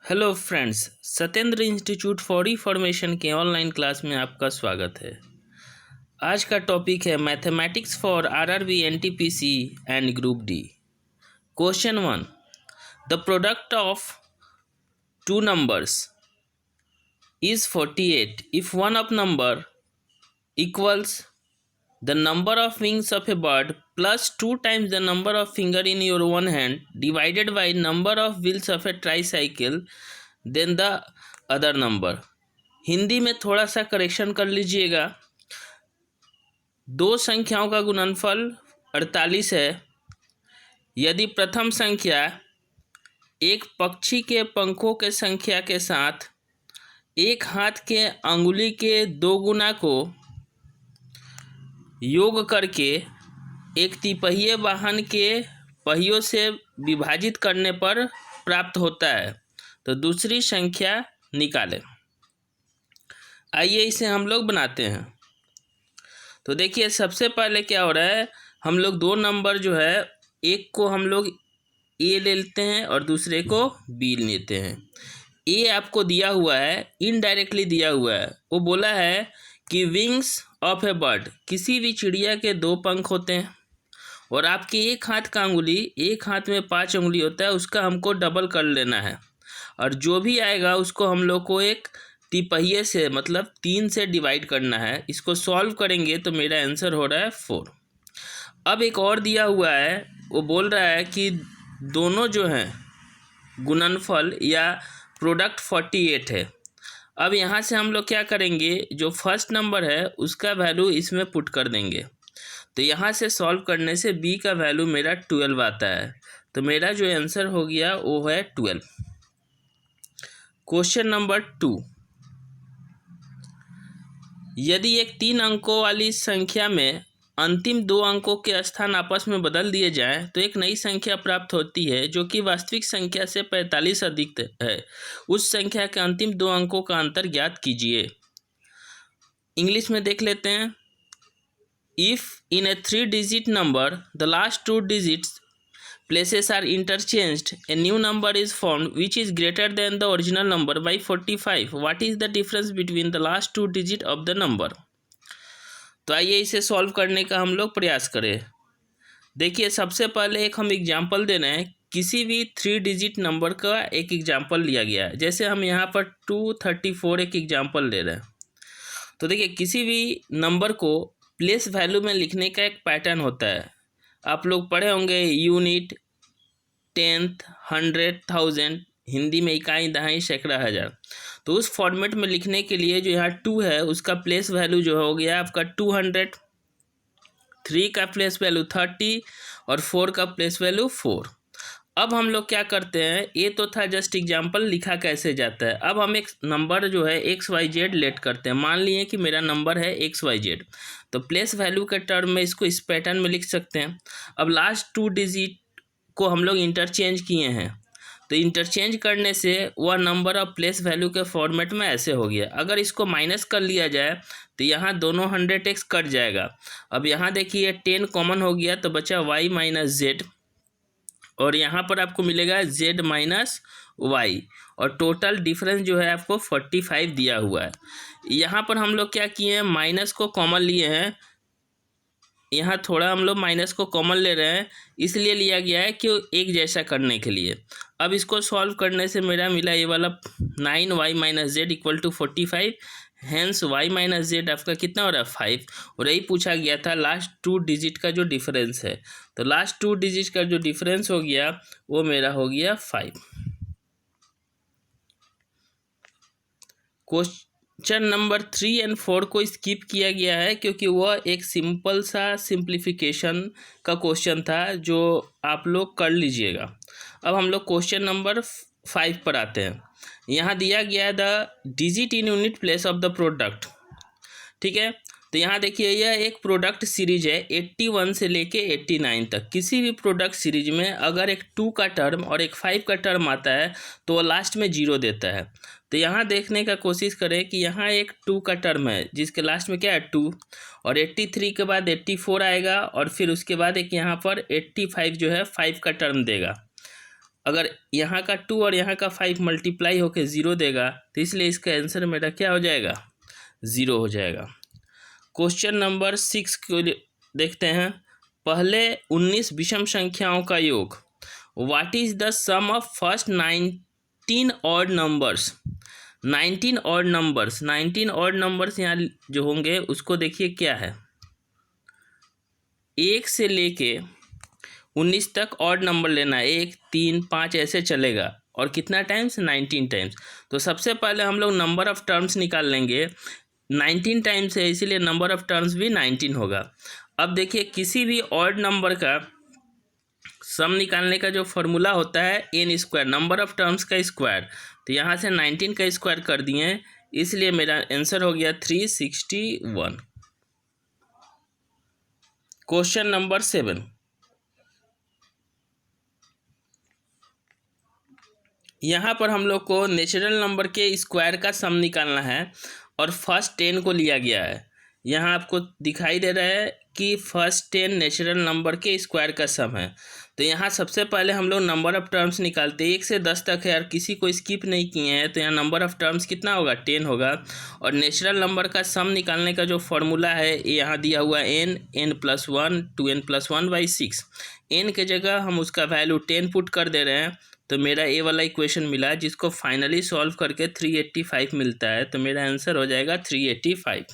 Hello friends, Satyendra institute for reformation के online class में आपका स्वागत है। आज का टॉपिक है mathematics for RRB, NTPC and group D. Question 1, the product of two numbers is 48 if one of number equals the number of wings of a bird plus 2 times the number of finger in your one hand divided by number of wheels of a tricycle then the other number। Hindi में थोड़ा सा correction कर लीजिएगा। दो संख्याओं का गुणनफल 48 है यदि प्रथम संख्या एक पक्षी के पंखों के संख्या के साथ एक हाथ के अंगुली के 2 गुना को योग करके एक तिपहिए वाहन के पहियों से विभाजित करने पर प्राप्त होता है तो दूसरी संख्या निकालें। आइए इसे हम लोग बनाते हैं। तो देखिए सबसे पहले क्या हो रहा है, हम लोग दो नंबर जो है एक को हम लोग ए लेते हैं और दूसरे को बी लेते हैं। ए आपको दिया हुआ है, इनडायरेक्टली दिया हुआ है। वो बोला है कि विंग्स ऑफ ए बर्ड, किसी भी चिड़िया के 2 पंख होते हैं और आपके एक हाथ का अंगुली, एक हाथ में 5 उंगली होता है, उसका हमको डबल कर लेना है और जो भी आएगा उसको हम लोग को एक तिपहिए से मतलब 3 से डिवाइड करना है। इसको सॉल्व करेंगे तो मेरा आंसर हो रहा है 4। अब एक और दिया हुआ है, वो बोल रहा है कि दोनों जो हैं गुणनफल या प्रोडक्ट 48 है। अब यहाँ से हम लोग क्या करेंगे, जो फर्स्ट नंबर है उसका वैल्यू इसमें पुट कर देंगे तो यहाँ से सॉल्व करने से b का वैल्यू मेरा 12 आता है तो मेरा जो आंसर हो गया वो है 12। क्वेश्चन नंबर 2, यदि एक 3 अंकों वाली संख्या में अंतिम 2 अंकों के स्थान आपस में बदल दिए जाएं तो एक नई संख्या प्राप्त होती है जो कि वास्तविक संख्या से 45 अधिक है। उस संख्या के अंतिम 2 अंकों का अंतर ज्ञात कीजिए। इंग्लिश में देख लेते हैं। If in A 3 digit number the last 2 digits places are interchanged, a new number is formed which is greater than the original number by 45. What is the difference between the last 2 digit of the number? तो आइए इसे solve करने का हम लोग प्रयास करें। देखिए सबसे पहले एक हम एग्जांपल दे रहे हैं, किसी भी 3 डिजिट नंबर का एक एग्जांपल लिया गया है। जैसे हम यहाँ पर 234 एक एग्जांपल ले रहे हैं। तो देखिए किसी भी नंबर को प्लेस वैल्यू में लिखने का एक पैटर्न होता है। आप लोग पढ़े होंगे यूनिट, टेंथ, 100, 1000, हिंदी में इकाई, दहाई, सैकड़ा, हज़ार। तो उस फॉर्मेट में लिखने के लिए जो यहाँ 2 है उसका प्लेस वैल्यू जो हो गया आपका 200, 3 का प्लेस वैल्यू 30 और 4 का प्लेस वैल्यू 4। अब हम लोग क्या करते हैं, ये तो था जस्ट एग्जांपल, लिखा कैसे जाता है। अब हम एक नंबर जो है XYZ लेट करते हैं। मान लिए कि मेरा नंबर है XYZ, तो प्लेस वैल्यू के टर्म में इसको इस पैटर्न में लिख सकते हैं। अब लास्ट 2 डिजिट को हम लोग इंटरचेंज किए हैं तो इंटरचेंज करने से वह नंबर अब प्लेस वैल्यू के फॉर्मेट में ऐसे हो गया। अगर इसको माइनस कर लिया जाए तो यहाँ दोनों 100x कट जाएगा। अब यहाँ देखिए 10 कॉमन हो गया तो बचा y माइनस z और यहाँ पर आपको मिलेगा z माइनस y और टोटल डिफरेंस जो है आपको 45 दिया हुआ है। यहाँ पर हम लोग क्या किए हैं, माइनस को कॉमन लिए हैं। यहाँ थोड़ा हम लोग माइनस को कॉमन ले रहे हैं, इसलिए लिया गया है कि एक जैसा करने के लिए। अब इसको सॉल्व करने से मेरा मिला ये वाला 9y minus Z equal to 45। Hence y minus Z आपका कितना हो रहा है 5। और यही पूछा गया था लास्ट 2 डिजिट का जो डिफरेंस है, तो लास्ट 2 डिजिट का जो डिफरेंस हो गया वो मेरा हो गया 5। क्वेश्चन नंबर 3 और 4 को स्किप किया गया है क्योंकि वह एक सिंपल सा सिंप्लीफिकेशन का क्वेश्चन था जो आप लोग कर लीजिएगा। अब हम लोग क्वेश्चन नंबर 5 पर आते हैं। यहाँ दिया गया है the digit in unit place of the product. ठीक है, तो यहाँ देखिए यह एक प्रोडक्ट सीरीज है 81 से लेके 89 तक। किसी भी प्रोडक्ट सीरीज में अगर एक 2 का टर्म और एक 5 का टर्म आता है तो वह लास्ट में 0 देता है। तो यहाँ देखने का कोशिश करें कि यहाँ एक 2 का टर्म है जिसके लास्ट में क्या है 2 और 83 के बाद 84 आएगा और फिर उसके बाद एक यहाँ पर 85 जो है 5 का टर्म देगा। अगर यहाँ का 2 और यहाँ का 5 मल्टीप्लाई होकर 0 देगा, तो इसलिए इसका आंसर मेरा क्या हो जाएगा, 0 हो जाएगा। क्वेश्चन नंबर 6 को देखते हैं। पहले 19 विषम संख्याओं का योग। What is the sum of first 19 odd numbers. 19 odd numbers, 19 odd numbers यहाँ जो होंगे उसको देखिए क्या है, 1 से लेके 19 तक ऑड नंबर लेना है, 1 3 5 ऐसे चलेगा, और कितना टाइम्स, 19 टाइम्स। तो सबसे पहले हम लोग नंबर ऑफ टर्म्स निकाल लेंगे, 19 टाइम्स है इसीलिए नंबर ऑफ टर्म्स भी 19 होगा। अब देखिए किसी भी ऑड नंबर का सम निकालने का जो फॉर्मूला होता है N square, number of terms का स्क्वायर, तो यहाँ से 19 का स्क्वायर कर दिए, इसलिए मेरा आंसर हो गया 361। Question number 7। यहाँ पर हम लोग को नेचुरल नंबर के स्क्वायर का सम निकालना है और फर्स्ट 10 को लिया गया है। यहाँ आपको दिखाई दे रहा है कि फर्स्ट 10 नेचुरल नंबर के स्क्वायर का सम है। तो यहाँ सबसे पहले हम लोग नंबर ऑफ टर्म्स निकालते हैं, 1 से 10 तक है और किसी को स्किप नहीं किए हैं, तो यहाँ नंबर ऑफ टर्म्स कितना होगा, 10 होगा। और नेचुरल नंबर का सम निकालने का जो फॉर्मूला है ये यहाँ दिया हुआ n+1 2n+1/6। n के जगह हम उसका वैल्यू 10 पुट कर दे रहे हैं, तो मेरा ए वाला इक्वेशन मिला जिसको फाइनली सॉल्व करके 385 मिलता है। तो मेरा आंसर हो जाएगा 385।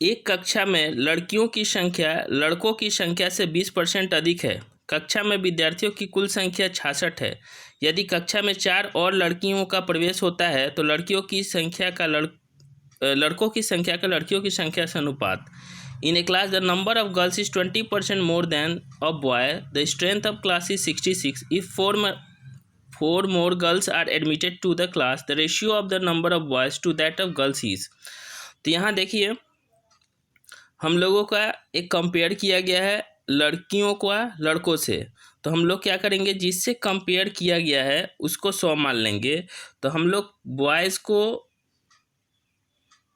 एक कक्षा में लड़कियों की संख्या लड़कों की संख्या से 20% अधिक है। कक्षा में विद्यार्थियों की कुल संख्या 66 है। यदि कक्षा में 4 और लड़कियों का प्रवेश होता है तो लड़कियों की संख्या का लड़कों की संख्या का लड़कियों की संख्या से अनुपात। In a class, the number of girls is 20% more than of boy. The strength of class is 66. If four more girls are admitted to the class, the ratio of the number of boys to that of girls is. तो यहाँ देखिए हम लोगों का एक compare किया गया है लड़कियों का लड़कों से। तो हम लोग क्या करेंगे, जिससे कंपेयर किया गया है उसको 100 मान लेंगे। तो हम लोग बॉयज़ को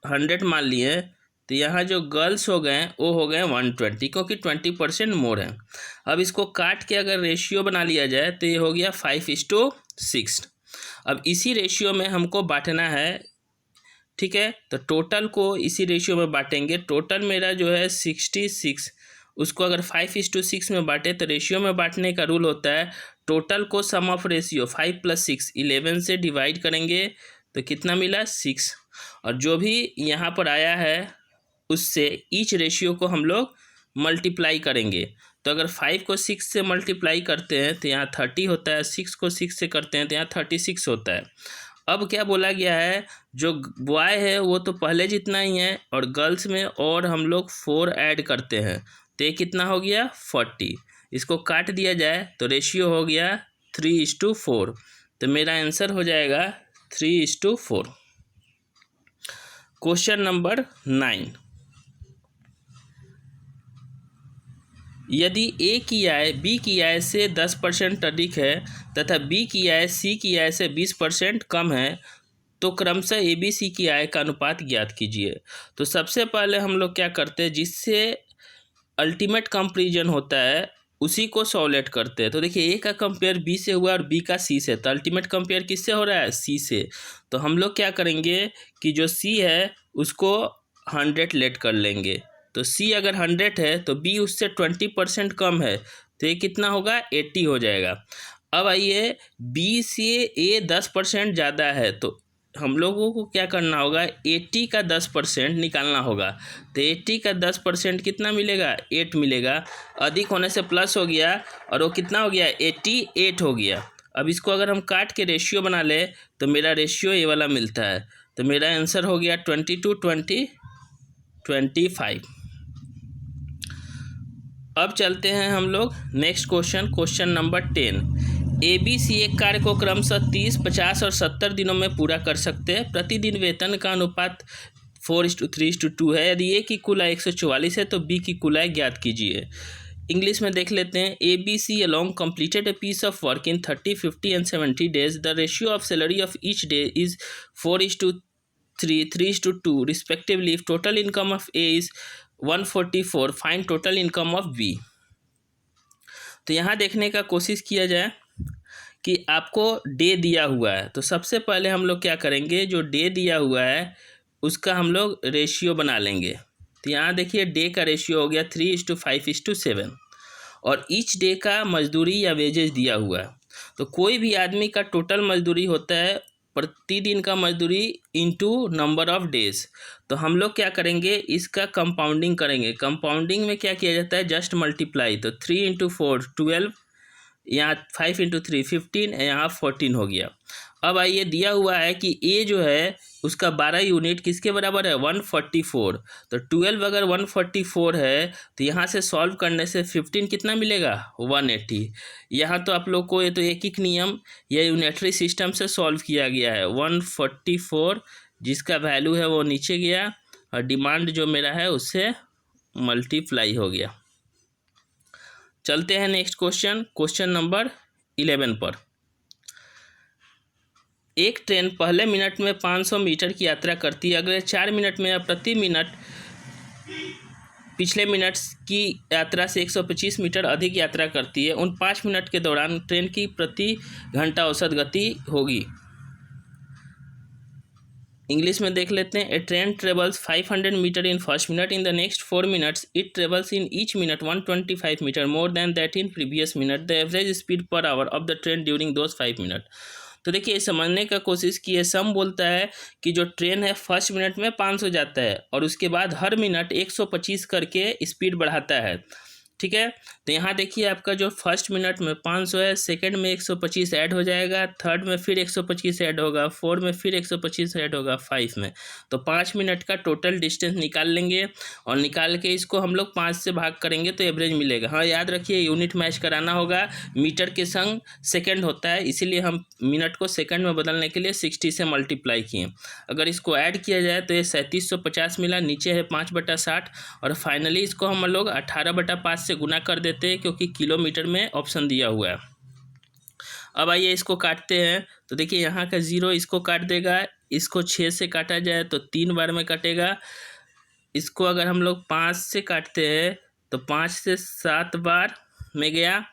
100 मान लिए, तो यहाँ जो गर्ल्स हो गए वो हो गए 120, क्योंकि 20% मोर है। अब इसको काट के अगर रेशियो बना लिया जाए तो ये हो गया 5:6। अब इसी रेशियो में हमको बांटना है, ठीक है। तो टोटल को इसी रेशियो में बांटेंगे। टोटल मेरा जो है 66, उसको अगर 5:6 में बांटे तो रेशियो में बांटने का रूल होता है टोटल को सम ऑफ रेशियो 5 + 6 11 से डिवाइड करेंगे तो कितना मिला, 6। और जो भी यहाँ पर आया है उससे ईच रेशियो को हम लोग मल्टीप्लाई करेंगे। तो अगर 5 को 6 से मल्टीप्लाई करते हैं तो यहाँ 30 होता है, 6 को 6 से करते हैं तो यहाँ 36 होता है। अब क्या बोला गया है, जो बॉय है वो तो पहले जितना ही है और गर्ल्स में और हम लोग 4 ऐड करते हैं तो ये कितना हो गया, 40। इसको काट दिया जाए तो रेशियो हो गया 3:4। तो मेरा आंसर हो जाएगा 3:4। Question number 9। यदि ए की आय बी की आय से 10% अधिक है तथा बी की आय सी की आय से 20% कम है तो क्रमशः ए बी सी की आय का अनुपात ज्ञात कीजिए। तो सबसे पहले हम लोग क्या करते हैं, जिससे अल्टीमेट कंपैरिजन होता है उसी को सॉल्व करते हैं। तो देखिए ए का कंपेयर बी से हुआ और बी का सी से, तो अल्टीमेट कंपेयर किससे हो रहा है, सी से। तो हम लोग क्या करेंगे कि जो सी है उसको 100 लेट कर लेंगे। तो सी अगर 100 है तो बी उससे 20% कम है तो ये कितना होगा, 80 हो जाएगा। अब आइए बी से ए 10% ज़्यादा है तो हम लोगों को क्या करना होगा, 80 का 10% निकालना होगा। तो 80 का 10% कितना मिलेगा, 8 मिलेगा। अधिक होने से प्लस हो गया और वो कितना हो गया, 88 हो गया। अब इसको अगर हम काट के रेशियो बना ले तो मेरा रेशियो ये वाला मिलता है। तो मेरा आंसर हो गया 22-20-25। अब चलते हैं हम लोग next question number 10। A B C एक कार्य को क्रमशः 30, 50 और 70 दिनों में पूरा कर सकते हैं। प्रतिदिन वेतन का अनुपात 4:3:2 है। यदि ए की कुल आय 144 है तो बी की कुल आय ज्ञात कीजिए। इंग्लिश में देख लेते हैं। A B C along completed a piece of work in 30, 50 and 70 days. The ratio of salary of each day is 4:3, 3:2 respectively. If total income of A is 144 find total income of B. तो यहाँ देखने का कोशिश किया जाए कि आपको day दिया हुआ है, तो सबसे पहले हम लोग क्या करेंगे, जो डे दिया हुआ है उसका हम लोग रेशियो बना लेंगे। तो यहाँ देखिए डे का रेशियो हो गया 3:5:7 और ईच डे का मजदूरी या वेजेस दिया हुआ है। तो कोई भी आदमी का टोटल मजदूरी होता है प्रतिदिन का मजदूरी इंटू नंबर ऑफ डेज। तो हम लोग क्या करेंगे, इसका कंपाउंडिंग करेंगे। कंपाउंडिंग में क्या किया जाता है, जस्ट मल्टीप्लाई। तो 3 × 4 12, यहाँ 5 × 3 15, यहाँ 14 हो गया। अब आइए दिया हुआ है कि ए जो है उसका 12 यूनिट किसके बराबर है, 144। तो 12 अगर 144 है तो यहाँ से सॉल्व करने से 15 कितना मिलेगा, 180। यहाँ तो आप लोग को ये तो एक ही नियम या यूनिटरी सिस्टम से सॉल्व किया गया है। 144 जिसका वैल्यू है वो नीचे गया और डिमांड जो मेरा है उससे मल्टीप्लाई हो गया। चलते हैं नेक्स्ट क्वेश्चन नंबर 11 पर। एक ट्रेन पहले मिनट में 500 मीटर की यात्रा करती है, अगले 4 मिनट में प्रति मिनट पिछले मिनट की यात्रा से 125 मीटर अधिक यात्रा करती है। उन 5 मिनट के दौरान ट्रेन की प्रति घंटा औसत गति होगी। इंग्लिश में देख लेते हैं। A train travels 500 metre in first minute, in the next 4 minutes it travels in each minute 125 metre more than that in previous minute. The average speed per hour of the train during those 5 minute. तो देखिए समझने का कोशिश की है। सम बोलता है कि जो ट्रेन है फर्स्ट मिनट में 500 जाता है और उसके बाद हर मिनट 125 करके स्पीड बढ़ाता है, ठीक है। तो यहाँ देखिए आपका जो फर्स्ट मिनट में 500 है, सेकंड में 125 ऐड हो जाएगा, थर्ड में फिर 125 ऐड होगा, फोर्थ में फिर 125 ऐड होगा, 5 में। तो 5 मिनट का टोटल डिस्टेंस निकाल लेंगे और निकाल के इसको हम लोग 5 से भाग करेंगे तो एवरेज मिलेगा। हाँ याद रखिए यूनिट मैच कराना होगा, मीटर के संग सेकेंड होता है, इसीलिए हम मिनट को सेकेंड में बदलने के लिए 60 से मल्टीप्लाई किए। अगर इसको ऐड किया जाए तो ये 3750 मिला, नीचे है 5/60 और फाइनली इसको हम लोग 18/5 से गुना कर देते हैं क्योंकि किलोमीटर में ऑप्शन दिया हुआ है। अब आइए इसको काटते हैं। तो देखिए यहाँ का 0 इसको काट देगा, इसको 6 से काटा जाए तो 3 बार में कटेगा। इसको अगर हम लोग 5 से काटते हैं तो 5 से 7 बार में गया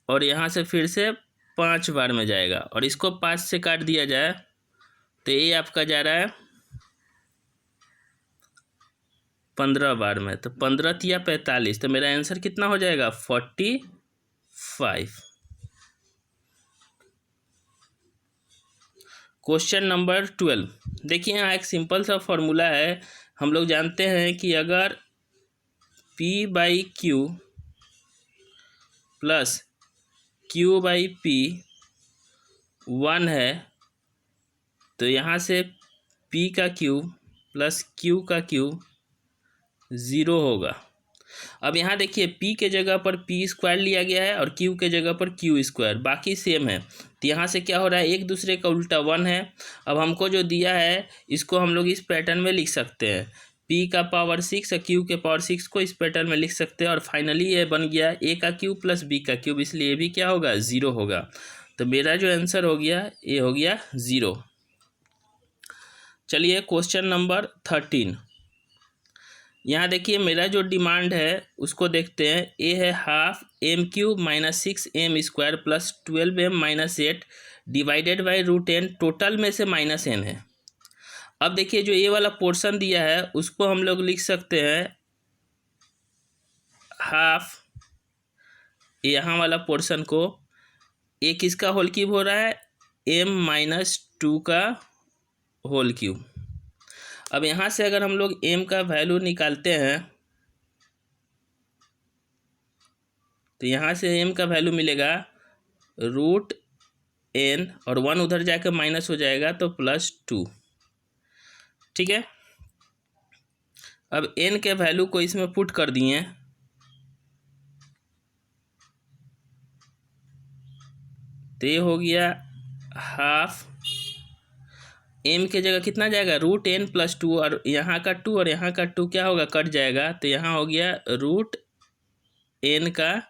और यहाँ से फिर से 5 बार में जाएगा और इसको 5 से काट दिया जाए तो ये आपका जा रहा है 15 बार में। तो 15 या 45, तो मेरा आंसर कितना हो जाएगा, 45। Question number 12। देखिए यहाँ एक सिंपल सा फॉर्मूला है। हम लोग जानते हैं कि अगर P/Q प्लस Q/P 1 है तो यहाँ से P का Q प्लस Q का Q 0 होगा। अब यहाँ देखिए P के जगह पर P² लिया गया है और Q के जगह पर Q², बाकी सेम है। तो यहाँ से क्या हो रहा है, एक दूसरे का उल्टा 1 है। अब हमको जो दिया है इसको हम लोग इस पैटर्न में लिख सकते हैं, P का पावर 6 और Q के पावर 6 को इस पैटर्न में लिख सकते हैं और फाइनली ये बन गया A का क्यूब प्लस B का क्यूब, इसलिए ये भी क्या होगा, 0 होगा। तो मेरा जो आंसर हो गया ये हो गया 0। चलिए क्वेश्चन नंबर 13। यहाँ देखिए मेरा जो डिमांड है उसको देखते हैं। ए है ½ m³ - 6m² plus 12m - 8 divided by √n, total में से -n है। अब देखिए जो ये वाला पोर्शन दिया है उसको हम लोग लिख सकते हैं हाफ, यहाँ वाला पोर्शन को ए किसका होल क्यूब हो रहा है, m-2 का होल क्यूब। अब यहाँ से अगर हम लोग m का वैल्यू निकालते हैं तो यहाँ से m का वैल्यू मिलेगा √n और 1 उधर जाकर माइनस हो जाएगा तो +2, ठीक है। अब n के वैल्यू को इसमें पुट कर दिए तो ये हो गया हाफ, m के जगह कितना जाएगा, √n + 2 और यहाँ का 2 और यहाँ का 2 क्या होगा, कट जाएगा। तो यहाँ हो गया √n का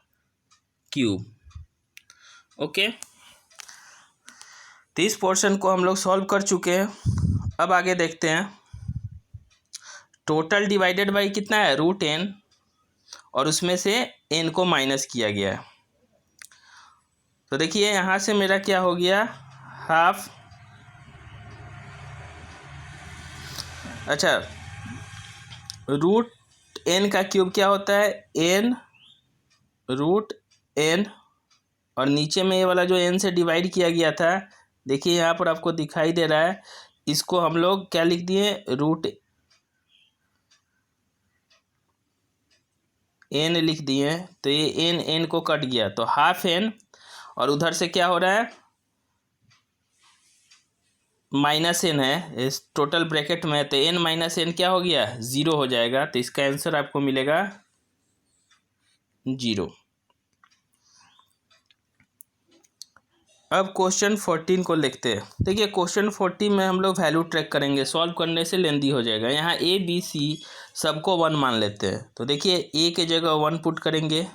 क्यूब। ओके, तो इस पोर्शन को हम लोग सॉल्व कर चुके हैं। अब आगे देखते हैं टोटल डिवाइडेड बाई कितना है, रूट एन, और उसमें से एन को माइनस किया गया है। तो देखिए यहाँ से मेरा क्या हो गया, हाफ, अच्छा रूट एन का क्यूब क्या होता है, एन रूट एन, और नीचे में ये वाला जो एन से डिवाइड किया गया था, देखिए यहाँ पर आपको दिखाई दे रहा है, इसको हम लोग क्या लिख दिए, रूट एन लिख दिए। तो ये एन एन को कट गया तो हाफ एन, और उधर से क्या हो रहा है, माइनस एन है इस टोटल ब्रैकेट में, तो एन माइनस एन क्या हो गया, 0 हो जाएगा। तो इसका आंसर आपको मिलेगा 0। अब क्वेश्चन 14 को लिखते हैं। देखिए क्वेश्चन 14 में हम लोग वैल्यू ट्रैक करेंगे, सॉल्व करने से लेंदी हो जाएगा। यहाँ ए बी सी सबको 1 मान लेते हैं। तो देखिए ए के जगह 1 पुट करेंगे,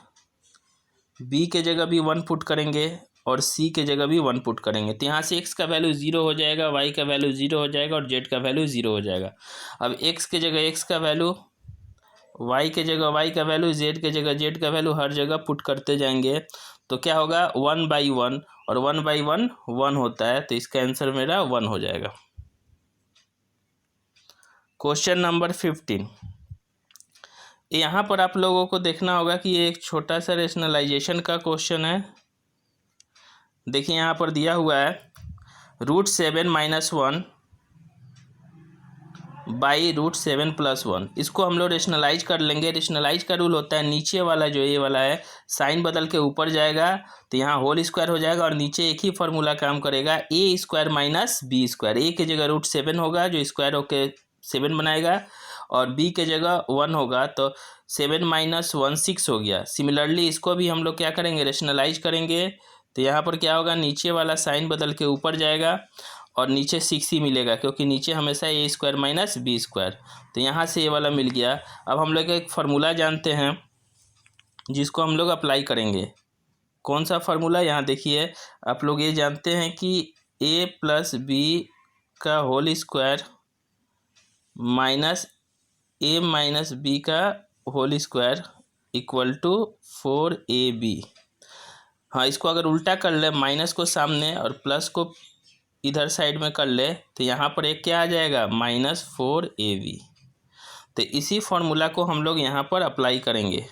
बी के जगह भी 1 पुट करेंगे, और सी के जगह भी 1 पुट करेंगे। तो यहाँ से एक्स का वैल्यू 0 हो जाएगा, वाई का वैल्यू 0 हो जाएगा, और जेड का वैल्यू 0 हो जाएगा। अब एक्स के जगह एक्स का वैल्यू, वाई के जगह वाई का वैल्यू, जेड के जगह जेड का वैल्यू हर जगह पुट करते जाएंगे। तो क्या होगा, 1/1, और 1/1 1 होता है। तो इसका आंसर मेरा 1 हो जाएगा। क्वेश्चन नंबर 15, यहाँ पर आप लोगों को देखना होगा कि ये एक छोटा सा रेशनलाइजेशन का क्वेश्चन है। देखिए यहाँ पर दिया हुआ है √7 - 1 बाई √7 + 1। इसको हम लोग रेशनलाइज कर लेंगे। रेशनलाइज का रूल होता है, नीचे वाला जो ये वाला है साइन बदल के ऊपर जाएगा, तो यहाँ होल स्क्वायर हो जाएगा, और नीचे एक ही फार्मूला काम करेगा, a² - b²। ए के जगह √7 होगा जो स्क्वायर होके 7 बनाएगा, और बी के जगह 1 होगा, तो 7 - 1 6 हो गया। सिमिलरली इसको भी हम लोग क्या करेंगे, रेशनलाइज करेंगे। तो यहाँ पर क्या होगा, नीचे वाला साइन बदल के ऊपर जाएगा, और नीचे 6 ही मिलेगा, क्योंकि नीचे हमेशा a² - b²। तो यहाँ से ये वाला मिल गया। अब हम लोग एक फार्मूला जानते हैं जिसको हम लोग अप्लाई करेंगे। कौन सा फार्मूला, यहाँ देखिए आप लोग ये जानते हैं कि a + b का whole square minus a - b का whole square equal to 4ab। हाँ, इसको अगर उल्टा कर ले, माइनस को सामने और प्लस को इधर साइड में कर ले, तो यहाँ पर एक क्या आ जाएगा, -4ab। तो इसी फॉर्मूला को हम लोग यहाँ पर अप्लाई करेंगे,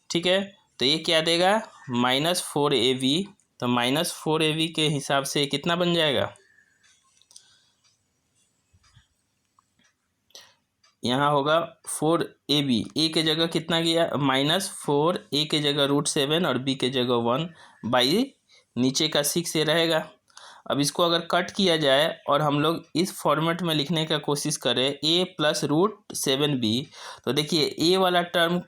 ठीक है। तो ये क्या देगा, -4ab। तो -4ab के हिसाब से कितना बन जाएगा, यहाँ होगा 4ab। ए के जगह कितना गया, -4, ए के जगह √7 और बी के जगह 1 बाई नीचे का 6 ये रहेगा। अब इसको अगर कट किया जाए और हम लोग इस फॉर्मेट में लिखने का कोशिश करें, a + √7b, तो देखिए ए वाला टर्म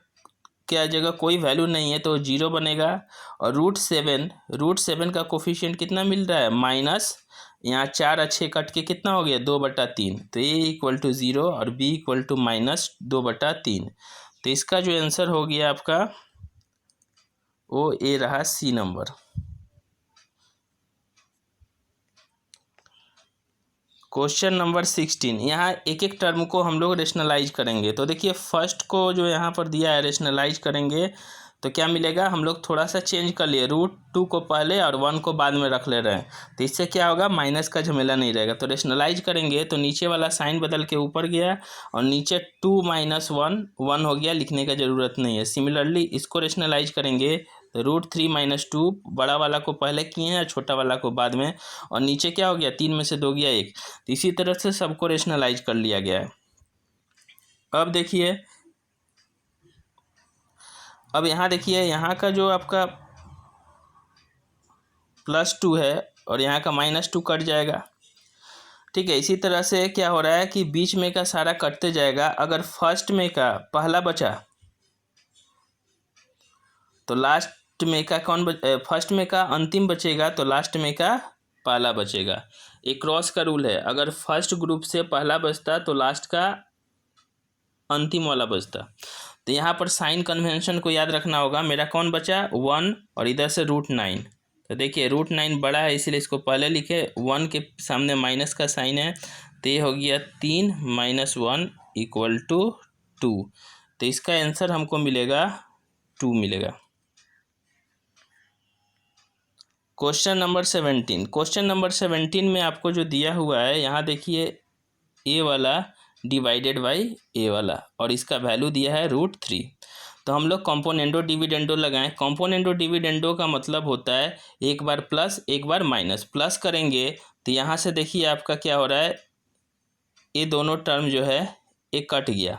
क्या जगह कोई वैल्यू नहीं है तो 0 बनेगा, और √7 का कोफिशिएंट कितना मिल रहा है, माइनस, यहाँ 4 अच्छे कट के कितना हो गया, 2/3। तो a = 0 और b = -2/3। तो इसका जो आंसर हो गया आपका वो ए रहा, सी नंबर। क्वेश्चन नंबर 16, यहाँ एक एक टर्म को हम लोग रेशनलाइज करेंगे। तो देखिए फर्स्ट को जो यहाँ पर दिया है रेशनलाइज करेंगे तो क्या मिलेगा, हम लोग थोड़ा सा चेंज कर लिए, √2 को पहले और 1 को बाद में रख ले रहे हैं। तो इससे क्या होगा, माइनस का झमेला नहीं रहेगा। तो रेशनलाइज करेंगे तो नीचे वाला साइन बदल के ऊपर गया, और नीचे 2 - 1 1 हो गया, लिखने का ज़रूरत नहीं है। सिमिलरली इसको रेशनलाइज करेंगे तो √3 - 2, बड़ा वाला को पहले किए हैं, छोटा वाला को बाद में, और नीचे क्या हो गया, 3 में से 2 गया 1। तो इसी तरह से सबको रेशनलाइज कर लिया गया है। अब देखिए, अब यहाँ देखिए, यहाँ का जो आपका +2 है और यहाँ का -2 कट जाएगा, ठीक है। इसी तरह से क्या हो रहा है कि बीच में का सारा कटते जाएगा। अगर फर्स्ट में का पहला बचा तो लास्ट में का फर्स्ट में का अंतिम बचेगा तो लास्ट में का पहला बचेगा। एक क्रॉस का रूल है, अगर फर्स्ट ग्रुप से पहला बचता तो लास्ट का अंतिम वाला बचता। तो यहाँ पर साइन कन्वेंशन को याद रखना होगा। मेरा कौन बचा, 1, और इधर से √9। तो देखिए √9 बड़ा है इसलिए इसको पहले लिखे, 1 के सामने माइनस का साइन है, तो ये हो गया 3 - 1 = 2। तो इसका आंसर हमको मिलेगा 2 मिलेगा। Question number 17। क्वेश्चन नंबर 17 में आपको जो दिया हुआ है, यहाँ देखिए ए वाला डिवाइडेड बाई ए वाला, और इसका वैल्यू दिया है √3। तो हम लोग कॉम्पोनेंडो डिविडेंडो लगाएं। कॉम्पोनेंडो डिविडेंडो का मतलब होता है एक बार प्लस एक बार माइनस। प्लस करेंगे तो यहाँ से देखिए आपका क्या हो रहा है, ये दोनों टर्म जो है ये कट गया,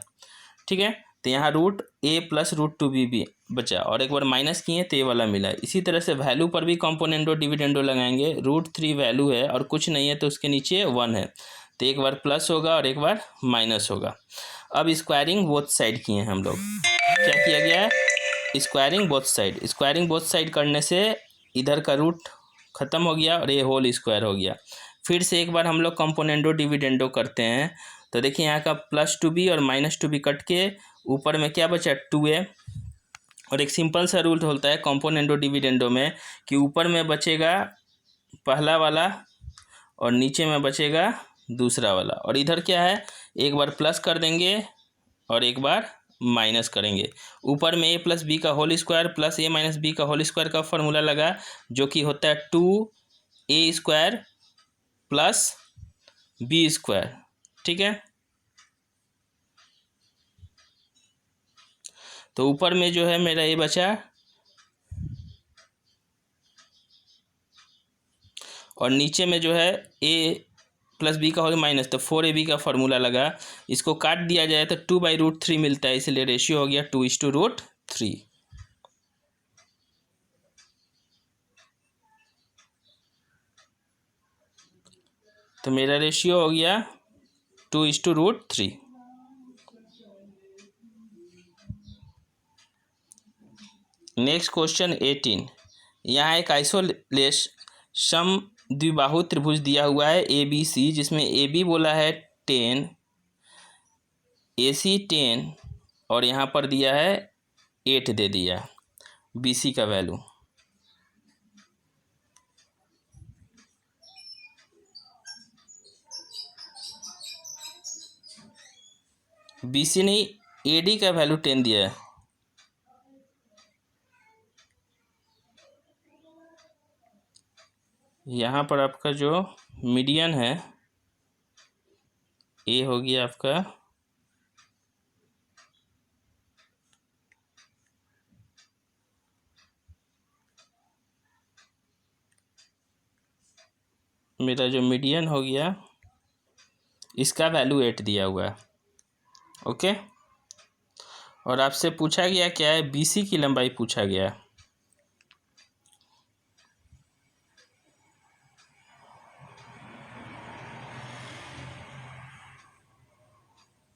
ठीक है। तो यहाँ √a प्लस √2b भी बचा, और एक बार माइनस किए तो ये वाला मिला। इसी तरह से वैल्यू पर भी कॉम्पोनेंडो डिविडेंडो लगाएंगे। √3 वैल्यू है और कुछ नहीं है तो उसके नीचे 1 है, तो एक बार प्लस होगा और एक बार माइनस होगा। अब स्क्वायरिंग बोथ साइड किए हैं हम लोग। क्या किया गया है, squaring both side. Squaring both side करने से इधर का रूट खत्म हो गया और ये होल स्क्वायर हो गया। फिर से एक बार हम लोग कंपोनेंडो डिविडेंडो करते हैं। तो देखिए यहाँ का +2b और -2b कट के ऊपर में क्या बचा 2a। और एक सिंपल सा रूल होता है कंपोनेंडो डिविडेंडो में कि ऊपर में बचेगा पहला वाला और नीचे में बचेगा दूसरा वाला। और इधर क्या है, एक बार प्लस कर देंगे और एक बार माइनस करेंगे। ऊपर में a + b का whole square plus a - b का होल स्क्वायर का फॉर्मूला लगा, जो कि होता है 2a² + b², ठीक है। तो ऊपर में जो है मेरा ये बचा, और नीचे में जो है a + b का होल माइनस, तो 4ab का फॉर्मूला लगा। इसको काट दिया जाए तो 2/√3 मिलता है, इसलिए रेशियो हो गया 2:√3। तो मेरा रेशियो हो गया 2:√3। Next question 18। यहाँ एक आइसोलेस समद्विबाहु त्रिभुज दिया हुआ है ABC, जिसमें AB बोला है 10, AC 10 और यहाँ पर दिया है 8 दे दिया BC का वैल्यू। BC नहीं, AD का वैल्यू 10 दिया है। यहाँ पर आपका जो मीडियन है ए हो गया आपका मेरा जो मीडियन हो गया, इसका वैल्यू 8 दिया हुआ है, ओके। और आपसे पूछा गया क्या है, BC की लंबाई पूछा गया है।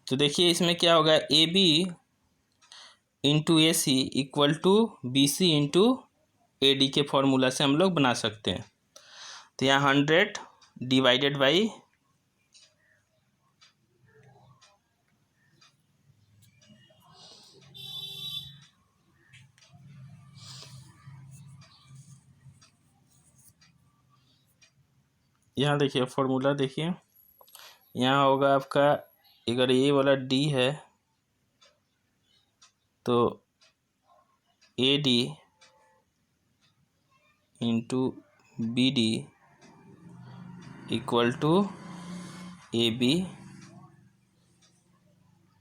तो देखिए इसमें क्या होगा, AB × AC = BC × AD के फॉर्मूला से हम लोग बना सकते हैं। तो यहाँ 100 डिवाइडेड बाई यहाँ देखिए फॉर्मूला देखिए, यहाँ होगा आपका, अगर ये वाला D है तो AD × BD = AB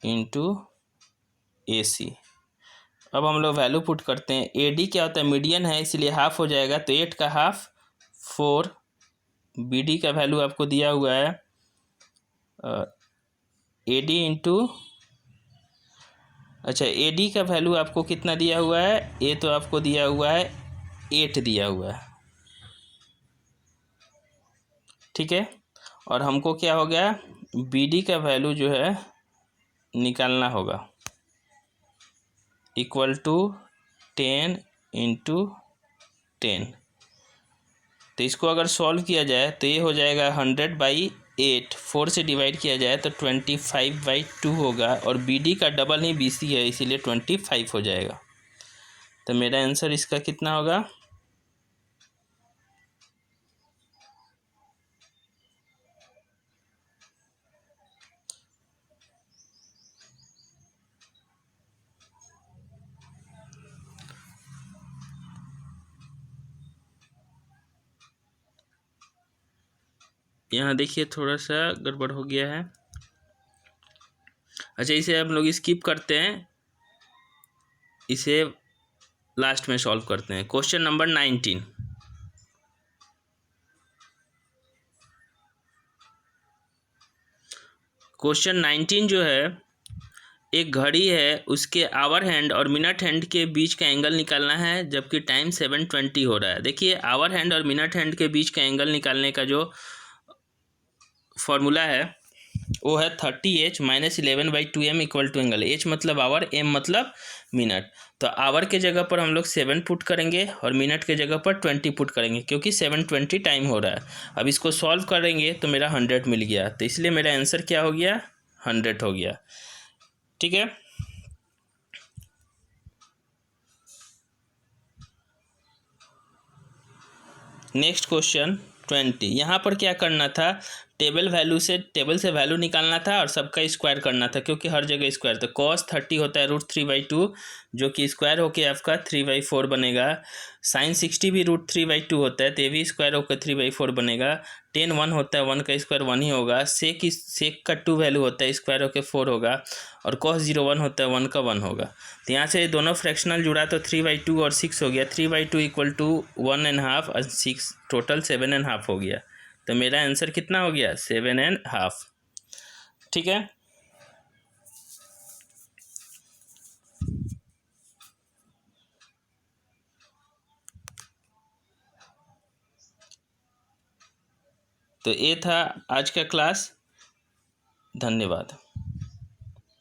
× AC। अब हम लोग वैल्यू पुट करते हैं। AD क्या होता है, मीडियन है, इसलिए हाफ हो जाएगा, तो 8 का हाफ 4। BD का वैल्यू आपको दिया हुआ है AD अच्छा AD का वैल्यू आपको कितना दिया हुआ है, ये तो आपको दिया हुआ है 8 दिया हुआ है, ठीक है। और हमको क्या हो गया, BD का वैल्यू जो है निकालना होगा, = 10 × 10। तो इसको अगर सॉल्व किया जाए तो ये हो जाएगा 100/8, 4 से डिवाइड किया जाए तो 25/2 होगा, और BD का डबल ही BC है, इसीलिए 25 हो जाएगा। तो मेरा आंसर इसका कितना होगा, यहाँ देखिए थोड़ा सा गड़बड़ हो गया है। अच्छा, इसे हम लोग स्किप करते हैं, इसे लास्ट में सॉल्व करते हैं। Question number 19। क्वेश्चन 19 जो है, एक घड़ी है, उसके आवर हैंड और मिनट हैंड के बीच का एंगल निकालना है जबकि टाइम 7:20 हो रहा है। देखिए आवर हैंड और मिनट हैंड के बीच का एंगल निकालने का जो फॉर्मूला है वो है 30h - 11/2m equal to angle. h मतलब आवर, m मतलब मिनट। तो आवर के जगह पर हम लोग 7 पुट करेंगे और मिनट के जगह पर 20 पुट करेंगे, क्योंकि 7:20 टाइम हो रहा है। अब इसको सॉल्व करेंगे तो मेरा 100 मिल गया, तो इसलिए मेरा आंसर क्या हो गया, 100 हो गया। ठीक है। Next question 20। यहाँ पर क्या करना था, टेबल से वैल्यू निकालना था और सबका स्क्वायर करना था, क्योंकि हर जगह स्क्वायर। तो cos 30 होता है √3/2, जो कि स्क्वायर होके आपका 3/4 बनेगा। sin 60 भी √3/2 होता है, तो ये भी स्क्वायर होकर 3/4 बनेगा। tan 1 होता है, 1 का स्क्वायर 1 ही होगा। sec का 2 वैल्यू होता है, स्क्वायर होकर 4 होगा। और cos 01 होता है, 1 का 1 होगा। तो यहाँ से दोनों फ्रैक्शनल जुड़ा तो 3/2 और 6 हो गया। 3/2 इक्वल टू 1.5 और 6, टोटल 7.5 हो गया। तो मेरा आंसर कितना हो गया, 7.5। ठीक है। तो ये था आज का क्लास। धन्यवाद।